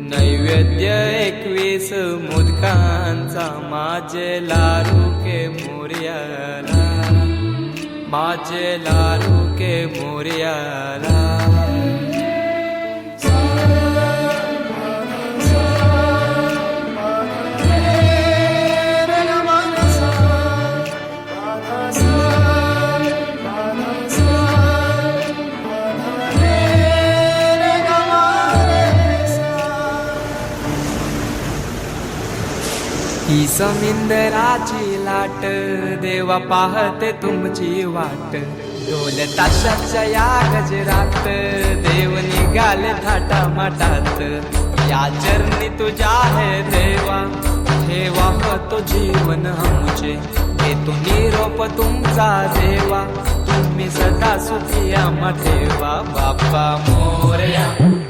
नैवेद्य 21 मोदकांचा माझे लाडू के मोरयाला, माझे लाडू के मोरयाला. ही समिंदराची लाट देवा पाहते तुमची वाट. ढोल ताशाच्या या गजरात देव निघाले थाटामाटात. या चरणी तुझ्या है देवा ठेवा तो जीवन आमचे. घेतो निरोप तुमचा देवा तुम्ही सदा सुखी आम्हा ठेवा. बाप्पा मोरया.